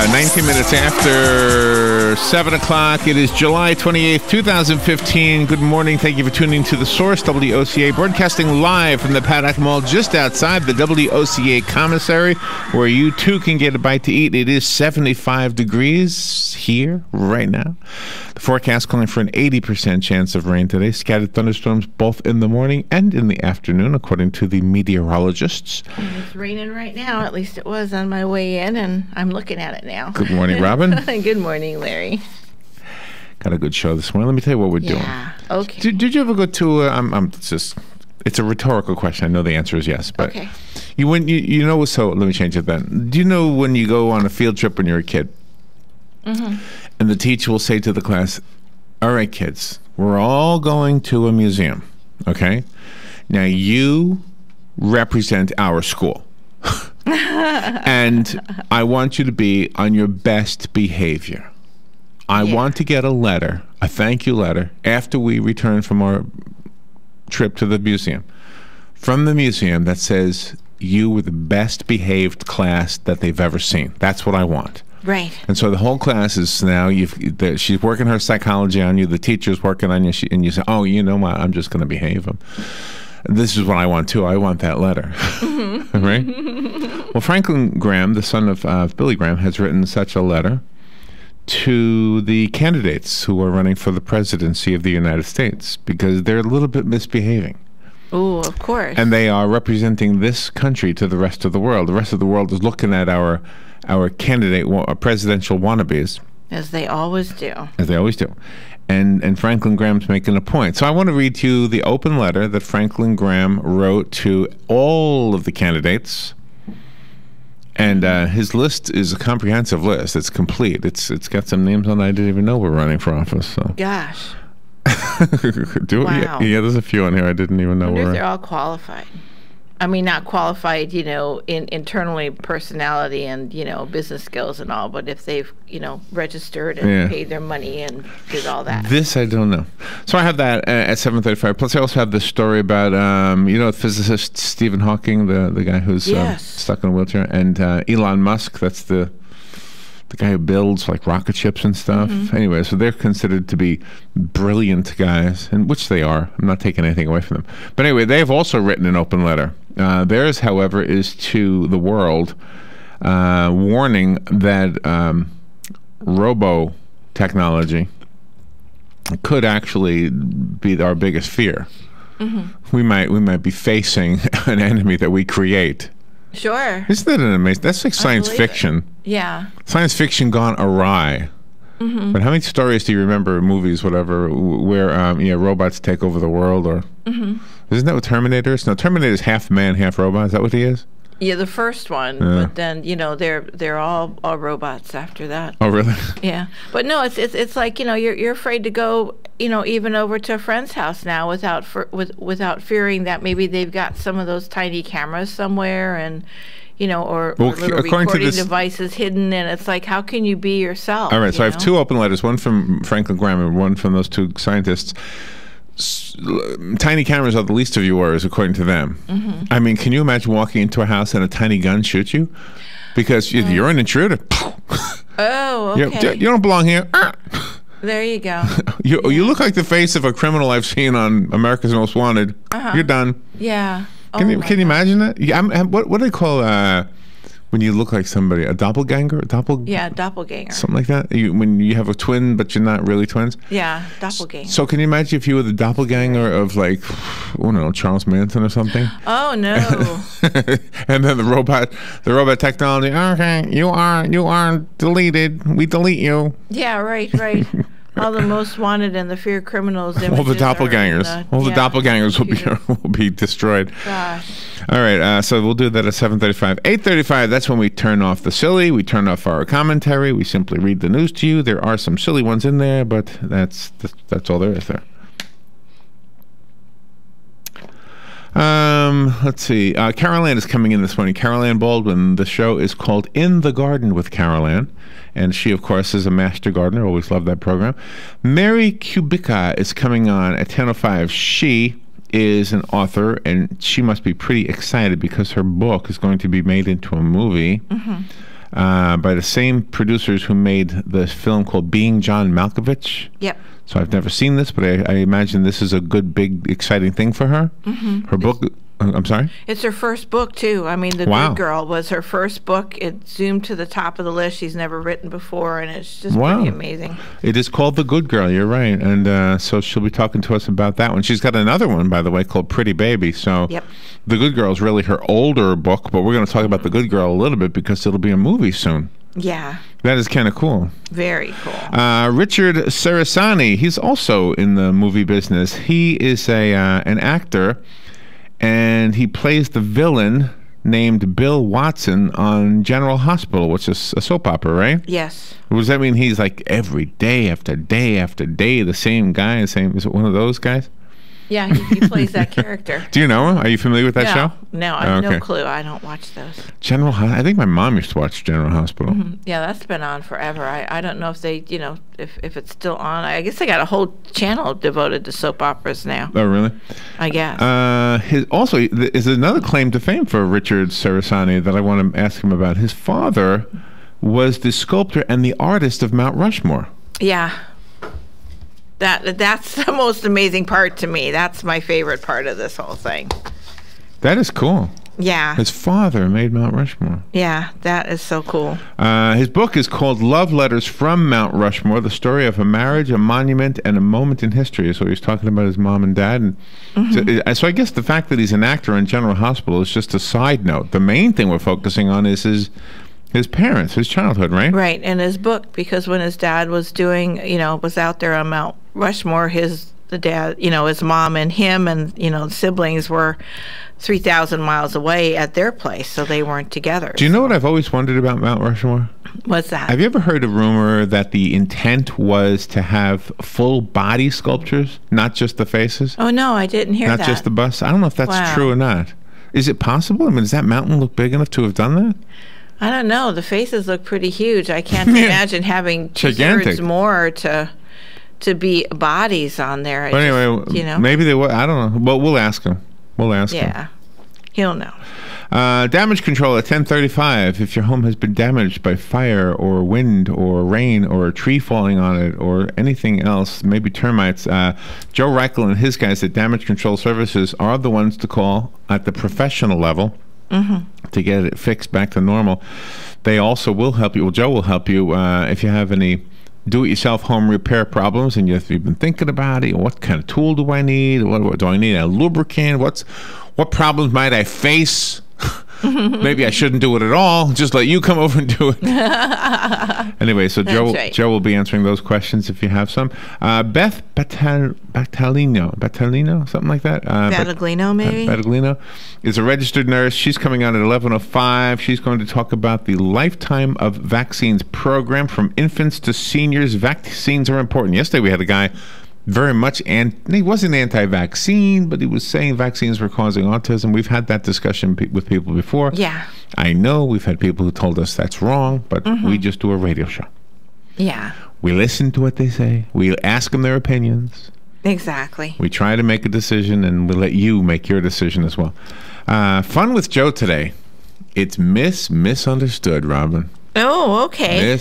19 minutes after 7 o'clock. It is July 28th, 2015. Good morning. Thank you for tuning to The Source, WOCA, broadcasting live from the Paddock Mall just outside the WOCA commissary, where you too can get a bite to eat. It is 75 degrees here right now. The forecast calling for an 80% chance of rain today. Scattered thunderstorms both in the morning and in the afternoon, according to the meteorologists. It's raining right now. At least it was on my way in, and I'm looking at it now. Good morning, Robin. Good morning, Larry. Got a good show this morning. Let me tell you what we're doing. Okay. Did you ever go to? It's a rhetorical question. I know the answer is yes, but okay. You know. So let me change it then. Do you know when you go on a field trip when you're a kid, and the teacher will say to the class, "All right, kids, we're all going to a museum. Okay, now you represent our school." And I want you to be on your best behavior. I want to get a letter, a thank you letter, after we return from our trip to the museum, from the museum that says you were the best behaved class that they've ever seen. That's what I want. Right. And so the whole class is now, she's working her psychology on you, the teacher's working on you, and you say, oh, you know what, I'm just going to behave them. This is what I want too. I want that letter. Right? Well, Franklin Graham, the son of Billy Graham, has written such a letter to the candidates who are running for the presidency of the United States because they're a little bit misbehaving. Oh, of course. And they are representing this country to the rest of the world. The rest of the world is looking at our candidate, presidential wannabes. As they always do. As they always do. And Franklin Graham's making a point. So I want to read to you the open letter that Franklin Graham wrote to all of the candidates. And his list is a comprehensive list. It's complete. It's got some names on it I didn't even know were running for office. So. Gosh. Wow. Yeah, there's a few on here I didn't even know were. They're all qualified. I mean, not qualified, internally personality and, business skills and all, but if they've, registered and paid their money and did all that. This I don't know. So I have that at 7:35. Plus I also have this story about, physicist Stephen Hawking, the guy who's stuck in a wheelchair, and Elon Musk, that's the guy who builds like rocket ships and stuff. Anyway, so they're considered to be brilliant guys, and which they are. I'm not taking anything away from them. But anyway, they've also written an open letter. Theirs, however, is to the world, warning that robo technology could actually be our biggest fear. We might be facing an enemy that we create. Sure. Isn't that an amazing? That's like science fiction. Yeah. Science fiction gone awry. But how many stories do you remember, movies, whatever, where robots take over the world? Or isn't that what Terminator is? No, Terminator is half man, half robot. Is that what he is? Yeah, the first one. But then they're all robots after that. Oh, really? Yeah, but no, it's like you're afraid to go even over to a friend's house now without fearing that maybe they've got some of those tiny cameras somewhere and. Or little recording devices hidden, and it's like, how can you be yourself? All right, so I have two open letters, one from Franklin Graham and one from those two scientists. Tiny cameras are the least of your worries, according to them. I mean, can you imagine walking into a house and a tiny gun shoots you? Because you're an intruder. Oh, okay. You don't belong here. There you go. You look like the face of a criminal I've seen on America's Most Wanted. You're done. Yeah. Can you imagine that? Yeah, what do they call when you look like somebody? A doppelganger? Yeah, doppelganger. Something like that? When you have a twin, but you're not really twins? Yeah, doppelganger. So can you imagine if you were the doppelganger of, like, I don't know, Charles Manson or something? Oh, no. And then the robot technology, okay, you are deleted. We delete you. Yeah, right. All the most wanted and the feared criminals. All the doppelgangers. The doppelgangers will be destroyed. Gosh. All right, so we'll do that at 7:35. 8:35, that's when we turn off the silly. We turn off our commentary. We simply read the news to you. There are some silly ones in there, but that's all there is there. Let's see. Carol Ann is coming in this morning. Carol Ann Baldwin. The show is called In the Garden with Carol Ann. And she, of course, is a master gardener. Always loved that program. Mary Kubica is coming on at 10:05. She is an author, and she must be pretty excited because her book is going to be made into a movie. by the same producers who made the film called Being John Malkovich. Yep. So I've never seen this, but I imagine this is a good, big, exciting thing for her. Her book... I'm sorry? It's her first book, too. I mean, The Good Girl was her first book. It zoomed to the top of the list. She's never written before, and it's just pretty amazing. It is called The Good Girl. You're right. And so she'll be talking to us about that one. She's got another one, by the way, called Pretty Baby. So The Good Girl is really her older book, but we're going to talk about The Good Girl a little bit because it'll be a movie soon. Yeah. That is kind of cool. Very cool. Richard Sarasani, he's also in the movie business. He is an actor, and he plays the villain named Bill Watson on General Hospital, which is a soap opera, right? Yes. Does that mean he's like every day after day after day the same guy? Is it one of those guys? Yeah, he plays that character. Do you know him? Are you familiar with that show? No, I have no clue. I don't watch those. I think my mom used to watch General Hospital. Yeah, that's been on forever. I don't know if they, if it's still on. I guess they got a whole channel devoted to soap operas now. Oh, really? I guess. Also, is another claim to fame for Richard Sarasani that I want to ask him about. His father was the sculptor and the artist of Mount Rushmore. Yeah. That's the most amazing part to me. That's my favorite part of this whole thing. That is cool. Yeah. His father made Mount Rushmore. Yeah, that is so cool. His book is called Love Letters from Mount Rushmore, the story of a marriage, a monument, and a moment in history. So he's talking about his mom and dad. And so I guess the fact that he's an actor in General Hospital is just a side note. The main thing we're focusing on is his parents, his childhood, right? Right, and his book, because when his dad was was out there on Mount Rushmore, his mom and him and, siblings were 3,000 miles away at their place, so they weren't together. Do you know what I've always wondered about Mount Rushmore? What's that? Have you ever heard a rumor that the intent was to have full body sculptures, not just the faces? Oh, no, I didn't hear that. Not just the busts? I don't know if that's true or not. Is it possible? I mean, does that mountain look big enough to have done that? I don't know. The faces look pretty huge. I can't imagine having two-thirds more to be bodies on there. But anyway, maybe they will. I don't know. But we'll ask him. Yeah, he'll know. Damage control at 10:35. If your home has been damaged by fire or wind or rain or a tree falling on it or anything else, maybe termites, Joe Reichel and his guys at Damage Control Services are the ones to call at the professional level to get it fixed back to normal. They also will help you. Well, Joe will help you if you have any do-it-yourself home repair problems and you've been thinking about it. What kind of tool do I need? What do I need? A lubricant? What problems might I face? Maybe I shouldn't do it at all. Just let you come over and do it. Anyway, so Joe will be answering those questions if you have some. Beth Battaglino, something like that. Battaglino, maybe? Battaglino is a registered nurse. She's coming on at 11:05. She's going to talk about the Lifetime of Vaccines program from infants to seniors. Vaccines are important. Yesterday we had a guy very much, and he wasn't anti-vaccine, but he was saying vaccines were causing autism. We've had that discussion with people before. Yeah. I know we've had people who told us that's wrong, but we just do a radio show. Yeah. We listen to what they say. We ask them their opinions. Exactly. We try to make a decision, and we'll let you make your decision as well. Fun with Joe today. It's misunderstood, Robin. Oh, okay.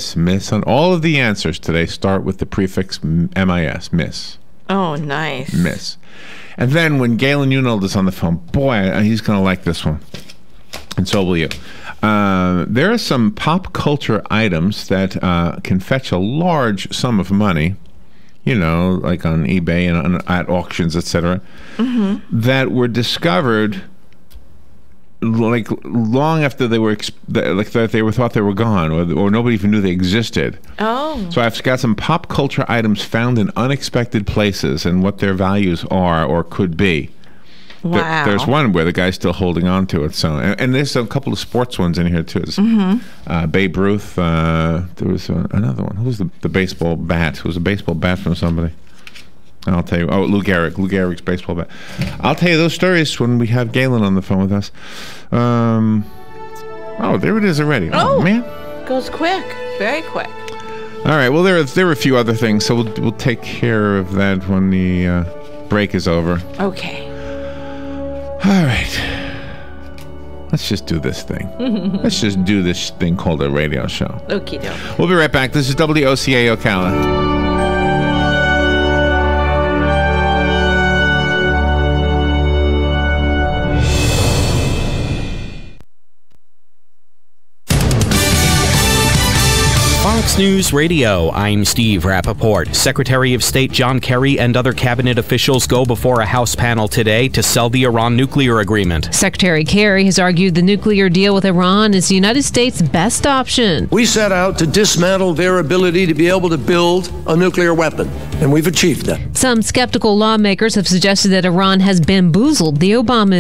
All of the answers today start with the prefix MIS, miss. Oh, nice. Miss. And then when Galen Unold is on the phone, boy, he's going to like this one. And so will you. There are some pop culture items that can fetch a large sum of money, like on eBay and at auctions, etc., that were discovered like long after they were thought they were gone, or nobody even knew they existed. Oh. So I've got some pop culture items found in unexpected places and what their values are or could be. Wow. There's one where the guy's still holding on to it. So, and there's a couple of sports ones in here too. Babe Ruth. There was another one. Who was the baseball bat? It was a baseball bat from somebody. I'll tell you. Oh, Lou Gehrig's baseball bat. I'll tell you those stories when we have Galen on the phone with us. Oh, there it is already. Oh, man. Goes quick. Very quick. All right. Well, there are a few other things, so we'll take care of that when the break is over. Okay. All right. let's just do this thing. Let's just do this thing called a radio show. Okie doke. We'll be right back. This is WOCA Ocala. Fox News Radio, I'm Steve Rappaport. Secretary of State John Kerry and other cabinet officials go before a House panel today to sell the Iran nuclear agreement. Secretary Kerry has argued the nuclear deal with Iran is the United States' best option. We set out to dismantle their ability to be able to build a nuclear weapon, and we've achieved that. Some skeptical lawmakers have suggested that Iran has bamboozled the Obama